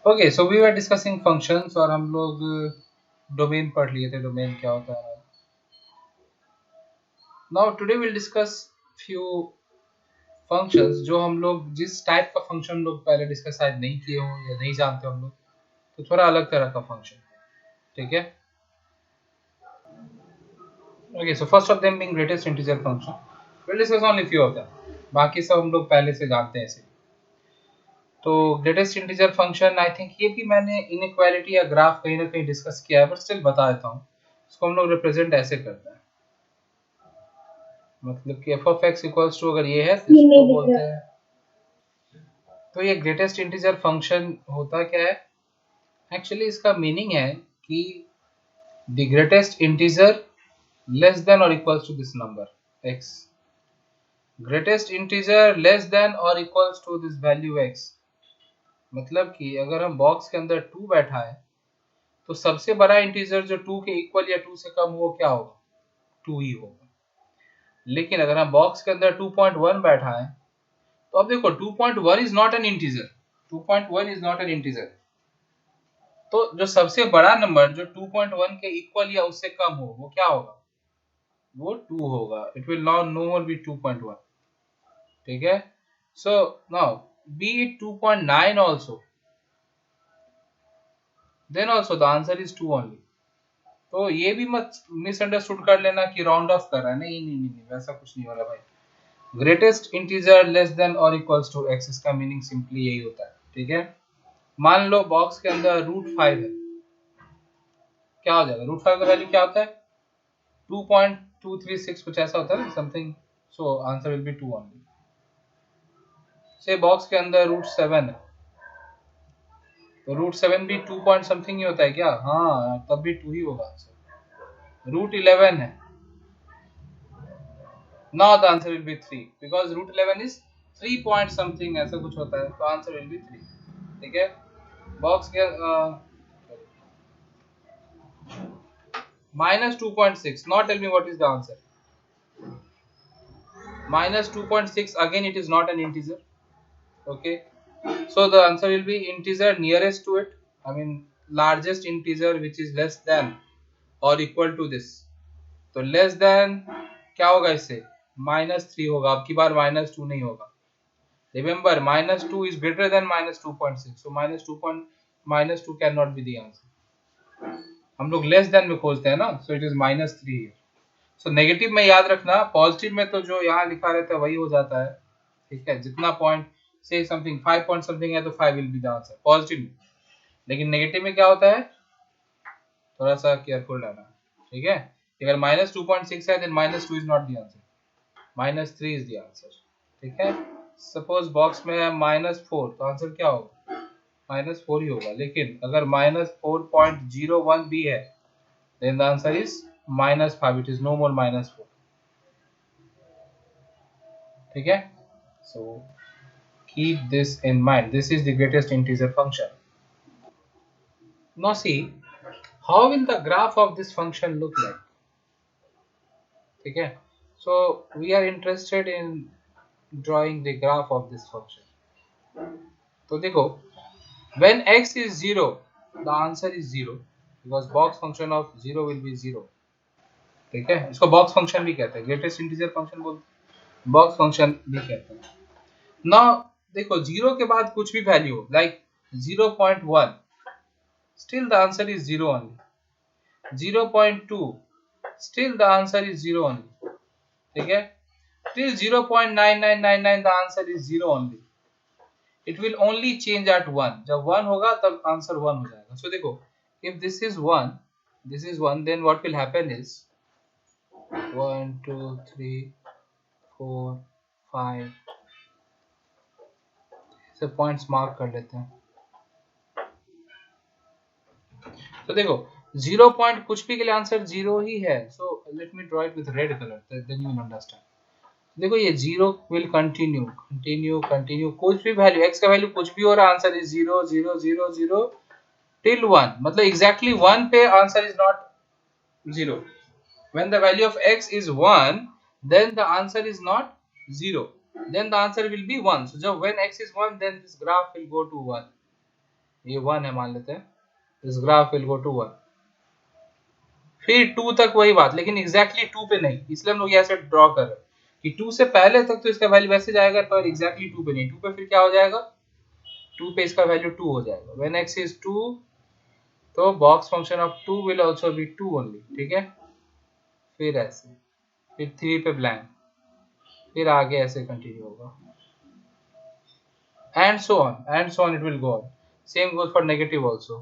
Okay, so we were discussing functions और हम लोग डोमेन पढ़ लिए थे, डोमेन क्या होता है। Now today will discuss few functions जो हम लोग जिस टाइप का फंक्शन लोग पहले डिस्कस शायद नहीं किए हो या नहीं जानते हम लोग, तो थोड़ा अलग तरह का फंक्शन। ठीक है। Okay, so first of them being greatest integer function, will discuss only few of them, बाकी सब हम लोग पहले से जानते हैं इसे। तो greatest integer function, I think ये भी मैंने इनइक्वालिटी या ग्राफ कहीं ना कहीं डिस्कस किया है, बट स्टिल बता देता हूँ। इसको हम लोग रिप्रेजेंट ऐसे करते हैं, मतलब कि F of X equals to, अगर ये है तो इसको बोलते हैं। तो ये ग्रेटेस्ट इंटीजर फंक्शन होता क्या है, एक्चुअली इसका मीनिंग है कि the greatest integer less than और equals to this number x, greatest integer less than और equals to this value x. मतलब कि अगर हम बॉक्स के अंदर 2 बैठा है तो सबसे बड़ा इंटीजर जो 2 के इक्वल या 2 से कम हो क्या होगा, 2 ही होगा। लेकिन अगर हम बॉक्स के अंदर 2.1 बैठा है तो अब देखो 2.1 is not an integer, 2.1 is not an integer. तो जो सबसे बड़ा नंबर जो 2.1 के इक्वल या उससे कम हो वो क्या होगा, वो 2 होगा। It will not no more be 2.1। ठीक है। So now be it 2.9 also, then also the answer is 2 only. तो ये भी मत मिसअंडरस्टूड कर लेना कि राउंड ऑफ कर रहा है, नहीं, वैसा कुछ नहीं हो रहा भाई। ग्रेटेस्ट इंटीजर लेस देन और इक्वल्स टू एक्स, इसका मीनिंग सिंपली यही होता है। ठीक है। मान लो बॉक्स के अंदर √5 है, क्या हो जाएगा, √5 का वैल्यू क्या होता है, 2.236 कुछ ऐसा होता है ना, something. So answer will be 2 only. से बॉक्स के अंदर √7 है, तो √7 भी 2 पॉइंट समथिंग ही होता है क्या, हाँ तब भी 2 ही होगा आंसर। √11 है, now the answer will be 3 because √11 is 3 point something, ऐसा कुछ होता है, तो आंसर will be 3। ठीक है। बॉक्स के -2.6, now tell me what is the answer, -2.6, again it is not an integer। Okay, so the answer will be integer nearest to it, I mean largest integer which is less than or equal to this। तो less than क्या होगा, इससे -3 होगा, अब की बार -2 नहीं होगा। Remember, -2 is greater than -2.6, so -2 cannot be the answer। हम लोग लेस देन में खोजते हैं ना, so it is -3 here। So negative में याद रखना, पॉजिटिव में तो जो यहाँ लिखा रहता है वही हो जाता है। ठीक है, जितना पॉइंट से समथिंग 5 पॉइंट समथिंग है तो 5 will be the answer positive में। लेकिन नेगेटिव में क्या होता है, थोड़ा सा केयरफुल रहना। ठीक है, अगर -2.6 है then -2 is not the answer, -3 is the answer. ठीक है। सपोज बॉक्स में है -4, तो आंसर क्या होगा, -4 ही होगा। लेकिन अगर -4.01 भी है then the answer is -5, it is no more -4। ठीक है। So keep this in mind, this is the greatest integer function। Now see, how will the graph of this function look like। ठीक है। So we are interested in drawing the graph of this function। तो देखो, when x is 0 the answer is 0 because box function of 0 will be 0। ठीक है, इसको box function भी कहते हैं, ग्रेटेस्ट इंटीजर फंक्शन बोलते हैं, बॉक्स फंक्शन भी कहते हैं ना। देखो 0 के बाद कुछ भी value like 0.1, still the answer is 0 only. 0.2, still the answer is 0 only. ठीक है। Till 0.9999 the answer is 0 only. It will only change at 1, जब 1 होगा तब आंसर 1 हो जाएगा। सो देखो, if this is 1, this is 1, then what will happen is 1 2 3 4 5, से points mark कर लेते हैं। तो देखो 0 पॉइंट कुछ भी के लिए आंसर 0 ही है। So let me draw it with red colour, then you will understand. देखो ये 0 विल कंटिन्यू कंटिन्यू कंटिन्यू, कुछ भी वैल्यू x का वैल्यू कुछ भी हो रहा, आंसर इज 0 0 0 0 टिल 1, मतलब एग्जैक्टली 1 पे answer is not 0। When the value of x is 1, then the answer is not 0, then the answer will be 1। So when x is 1, then this graph will go to 1। ये 1 है मान लेते हैं, this graph will go to 1, फिर 2 तक वही बात, लेकिन एग्जैक्टली 2 पे नहीं, इसलिए हम लोग ऐसे ड्रॉ कर रहे हैं कि 2 से पहले तक तो इसका वैल्यू वैसे जाएगा, पर एग्जैक्टली 2 पे नहीं, 2 पे फिर क्या हो जाएगा, 2 पे इसका वैल्यू 2 हो जाएगा, व्हेन x इज 2 तो box function of 2 will also be 2 only, ठीक है, फिर ऐसे, फिर 3 पे ब्लैंक, फिर आगे ऐसे कंटिन्यू होगा, and so on it will go on. Same goes for negative also,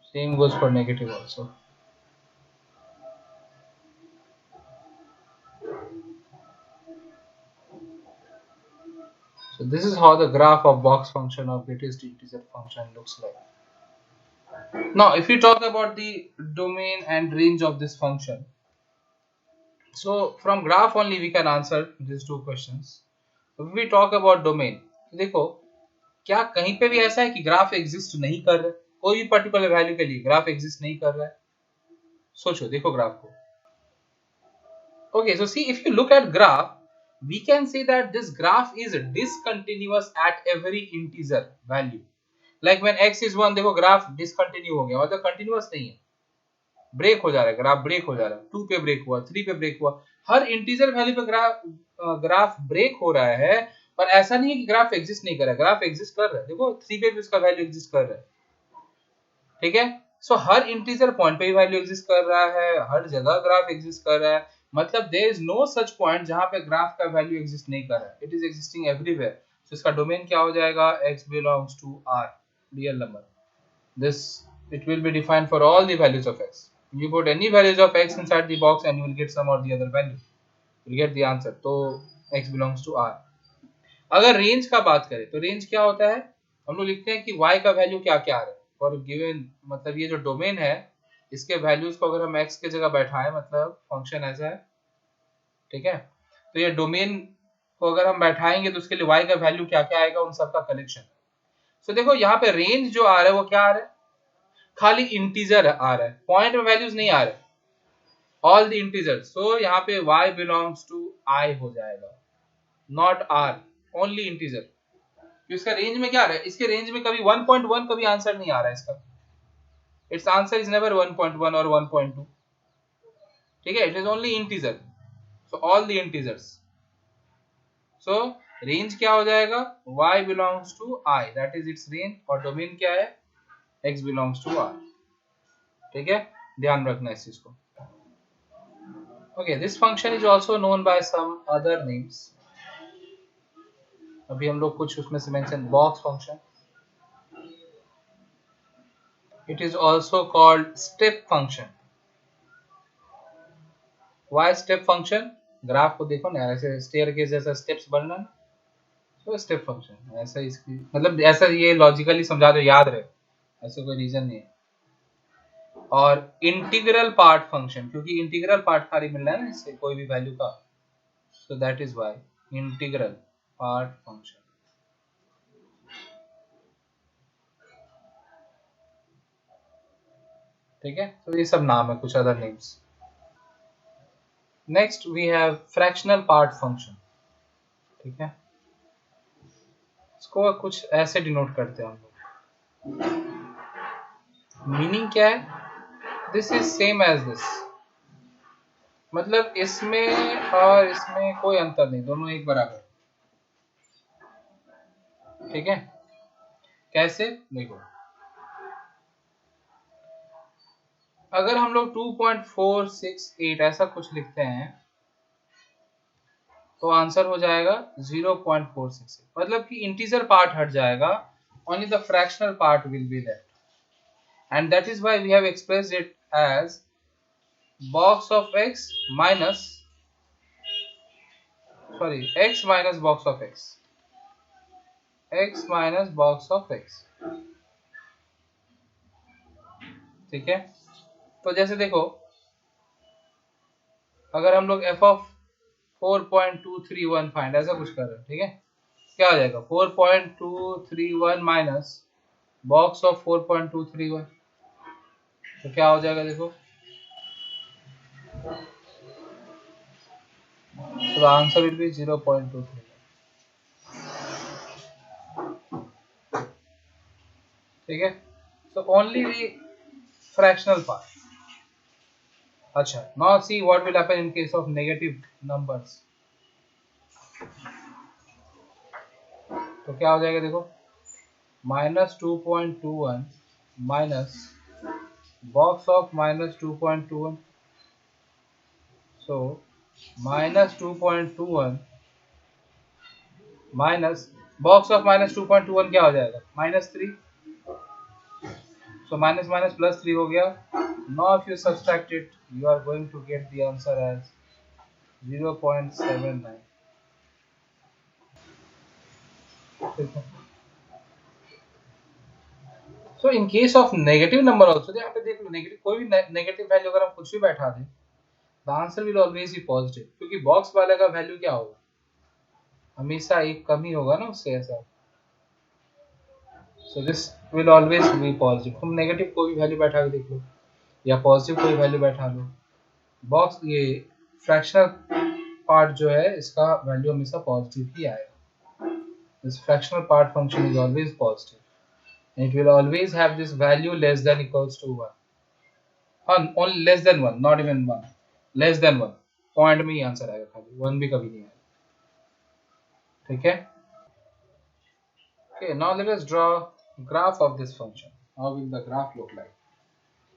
same goes for negative also. So this is how the graph of box function of greatest integer function looks like. Now if we talk about the domain and range of this function, so from graph only we can answer these two questions. If we talk about domain, देखो क्या कहीं पे भी ऐसा है कि graph exist नहीं कर रहा है, कोई भी पर्टिकुलर वैल्यू के लिए ग्राफ एग्जिस्ट नहीं कर रहा है, सोचो देखो ग्राफ को. Okay, so see, if you look at graph, we can say that this graph is discontinuous at every integer value. Like when x is 1, देखो ग्राफ डिसकंटिन्यू हो गया, मतलब कंटिन्यूअस नहीं है, ब्रेक हो जा रहा है, ग्राफ ब्रेक हो जा रहा है, 2 पे ब्रेक हुआ, 3 पे ब्रेक हुआ, हर इंटीजर वैल्यू पे ग्राफ ब्रेक हो रहा है, पर ऐसा नहीं है कि ग्राफ एग्जिस्ट नहीं कर रहा है, ग्राफ एग्जिस्ट कर रहा है, देखो 3 पे भी उसका वैल्यू एग्जिस्ट कर रहा है, ठीक है. सो हर इंटीजर पॉइंट पे भी वैल्यू एग्जिस्ट कर रहा है, हर जगह ग्राफ एग्जिस्ट कर रहा है, मतलब there is no such point जहां पे ग्राफ का वैल्यू एग्जिस्ट नहीं कर रहा है, इट इज एग्जिस्टिंग एवरीवेयर. सो इसका डोमेन क्या हो जाएगा, x belongs to R, real number. This it will be defined for all the values of x. You put any values of x inside the box and you will get some or the other value. You will get the answer. तो x belongs to R. अगर range का बात करें तो range क्या होता है, हम लोग लिखते हैं कि y का वैल्यू क्या क्या आ रहा है फॉर गिवन, मतलब ये जो डोमेन है इसके वैल्यूज को अगर हम x के जगह बैठाएं, मतलब फंक्शन ऐसा है, ठीक है, तो ये डोमेन को अगर हम बैठाएंगे तो उसके लिए y का वैल्यू क्या क्या आएगा, उन सबका कलेक्शन. सो देखो यहाँ पे रेंज जो आ रहा है वो क्या आ रहा है, खाली इंटीजर आ रहा है, पॉइंट में वैल्यूज नहीं आ रहे, ऑल द इंटीजर्स. सो यहाँ पे y बिलोंग्स टू I हो जाएगा, नॉट R, ओनली इंटीजर. इसका रेंज में क्या आ रहा है, इसके रेंज में कभी 1.1 कभी आंसर नहीं आ रहा है इसका, इट्स आंसर इज नेवर 1.1 और 1.2, ठीक है, it is only integer, so all the integers. So range क्या हो जाएगा, y belongs to I, that is its range, और डोमेन क्या है, x बिलोंग्स टू R, ठीक है, ध्यान रखना इस चीज को. Okay, this function is also known by some other names. अभी हम लोग कुछ उसमें से mention box function. It is also called step function. Why step function? Graph को देखो ना, ऐसे staircase जैसा steps बनना, तो step function ऐसा इसकी मतलब ऐसा ये लॉजिकली समझा दो, याद रहे, ऐसे कोई रीजन नहीं है. और इंटीग्रल पार्ट फंक्शन, क्योंकि इंटीग्रल पार्ट खाली मिल रहा है ना इससे कोई भी वैल्यू का, so that is why integral part function, ठीक है. तो ये सब नाम है, कुछ other names. Next we have fractional part function, ठीक है, इसको कुछ ऐसे डिनोट करते हैं हम लोग. मीनिंग क्या है, this is same as this, मतलब इसमें और इसमें कोई अंतर नहीं, दोनों एक बराबर, ठीक है. कैसे देखो, अगर हम लोग 2.468 ऐसा कुछ लिखते हैं तो आंसर हो जाएगा 0.468, मतलब कि इंटीजर पार्ट हट जाएगा, only the fractional part will be left, and that is why we have expressed it as box of x minus, sorry, x minus box of x, x minus box of x, ठीक है. तो जैसे देखो, अगर हम लोग f of 4.231 find ऐसा कुछ कर रहे हैं, ठीक है, क्या आ जाएगा 4.231 माइनस बॉक्स ऑफ 4.231, तो क्या हो जाएगा देखो, तो आंसर विल बी 0.23. ठीक है, so only the fractional part. अच्छा, now see what will happen in case of negative numbers. तो क्या हो जाएगा देखो, -2.21 minus box of -2.21, so -2.21 minus box of -2.21 क्या हो जाएगा, -3, so minus minus plus 3 हो गया. Now if you subtract it, you are going to get the answer as 0.79. So in case of negative number also, यहाँ पे देख लो, negative कोई भी नेगेटिव वैल्यू अगर हम कुछ भी बैठा दें, the answer will always be positive, क्योंकि बॉक्स वाले का वैल्यू क्या होगा, हमेशा एक कम ही होगा ना उससे, ऐसा. So this will always be positive. तुम नेगेटिव कोई भी वैल्यू बैठा के देख लो, या पॉजिटिव कोई वैल्यू बैठा लो, बॉक्स ये फ्रैक्शनल पार्ट जो है इसका वैल्यू हमेशा पॉजिटिव ही आएगा. This fractional part function is always positive, and it will always have this value less than equals to 1. Only less than 1, not even 1. Less than 1. Point में ही answer आएगा, खाली 1 भी कभी नहीं आएगा. ठीक है. Okay, now let us draw graph of this function. How will the graph look like?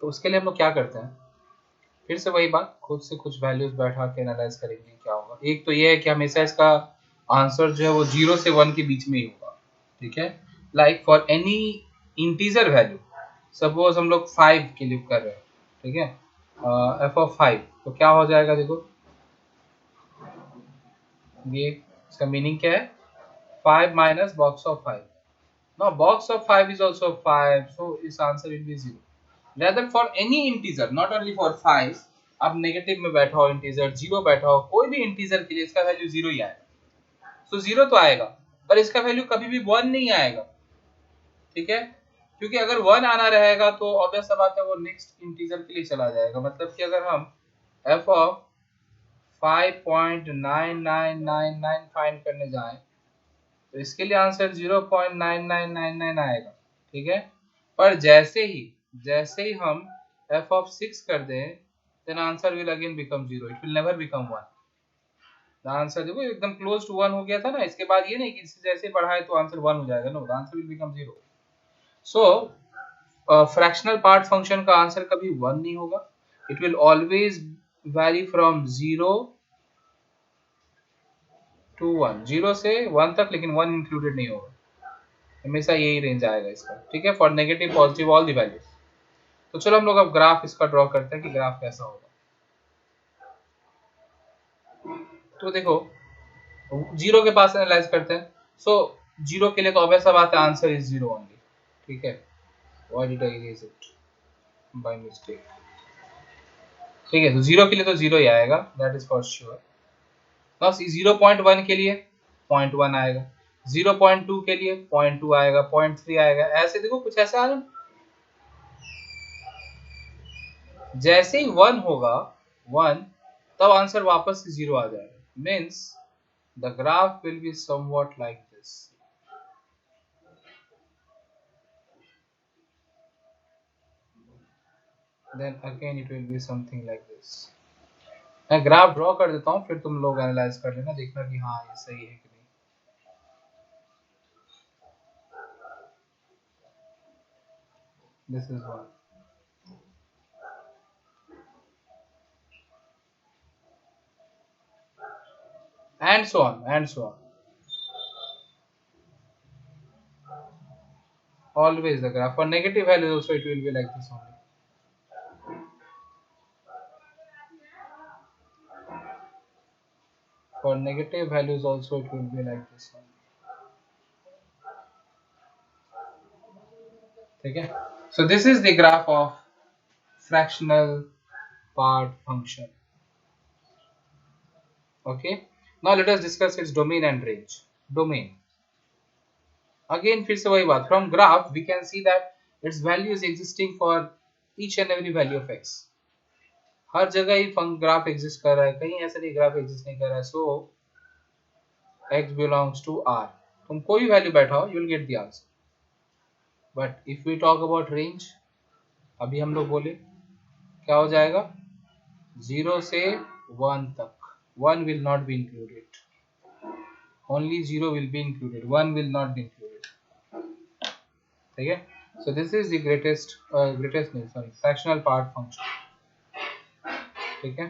तो उसके लिए हम लोग क्या करते हैं, फिर से वही बात, खुद से कुछ वैल्यूज बैठा के एनालाइज करेंगे क्या होगा. एक तो ये है कि हमेशा इसका आंसर जो है वो 0 से 1 के बीच में ही होगा. ठीक है, like for any integer value, suppose हम लोग 5 के लिए कर रहे हैं. ठीक है, एफ ऑफ 5, तो क्या हो जाएगा देखो, ये इसका मीनिंग क्या है, 5 minus box of 5. Now box of 5 is also 5, so its answer will be 0. Rather for any integer, not only for 5, अब नेगेटिव में बैठा हो इंटीजर, 0 बैठा हो, कोई भी इंटीजर के लिए इसका वैल्यू 0 ही आएगा. तो 0 तो आएगा, पर इसका वैल्यू कभी भी 1 नहीं आएगा. ठीक है, क्योंकि अगर 1 आना रहेगा तो ऑब्वियस सा बात है वो नेक्स्ट इंटीजर के लिए चला जाएगा. मतलब कि अगर हम f ऑफ 5.9999 फाइंड करने जाएं, तो इसके लिए आंसर 0.9999 आएगा. ठीक है, पर जैसे ही हम f of 6 कर दें, then answer will again become 0. It will never become 1. The answer देखो एकदम close to 1 हो गया था ना, इसके बाद ये नहीं कि इससे जैसे बढ़ाए तो आंसर 1 हो जाएगा. No, the answer will become 0. So fractional part function का आंसर कभी 1 नहीं होगा. It will always vary from 0 to 1, 0 से 1 तक, लेकिन 1 इंक्लूडेड नहीं होगा, हमेशा यही रेंज आएगा इसका. ठीक है, for negative positive all the values. तो चलो हम लोग अब ग्राफ इसका ड्रॉ करते हैं कि ग्राफ कैसा होगा. तो देखो, 0 के पास एनालाइज करते हैं. सो 0 के लिए तो ऑब्वियस बात है, आंसर इज 0 ओनली. ठीक है, why did I erase it by mistake. ठीक है, तो 0 के लिए तो 0 ही आएगा, दैट इज फॉर श्योर. बस 0.1 के लिए 0.1 आएगा, 0.2 के लिए 0.2 आएगा, 0.3 आएगा, ऐसे देखो कुछ ऐसा आ रहा. जैसे ही 1 होगा 1, तब आंसर वापस से 0 आ जाएगा. Means the graph will be somewhat like this. Then again it will be something like this. मैं ग्राफ ड्रॉ कर देता हूँ, फिर तुम लोग एनालाइज कर लेना, देखना कि हाँ ये सही है कि नहीं. This is one. And so on, and so on. Always the graph. For negative values also it will be like this only. For negative values also it will be like this one. Okay. So this is the graph of fractional part function. Okay. Now let us discuss its domain and range. Domain. Again फिर से वही बात. From graph we can see that its value is existing for each and every value of x. हर जगह ही graph exist कर रहा है, कहीं ऐसा नहीं ग्राफ एग्जिस्ट नहीं कर रहा है. सो x belongs to R. तुम कोई वैल्यू बैठाओ, you will get the answer. But if we talk about range, अभी हम लोग बोले क्या हो जाएगा, 0 से 1 तक 1 will not be included, only 0 will be included, 1 will not be included. ठीक है, so this is the greatest नहीं, sorry, fractional part function. ठीक है,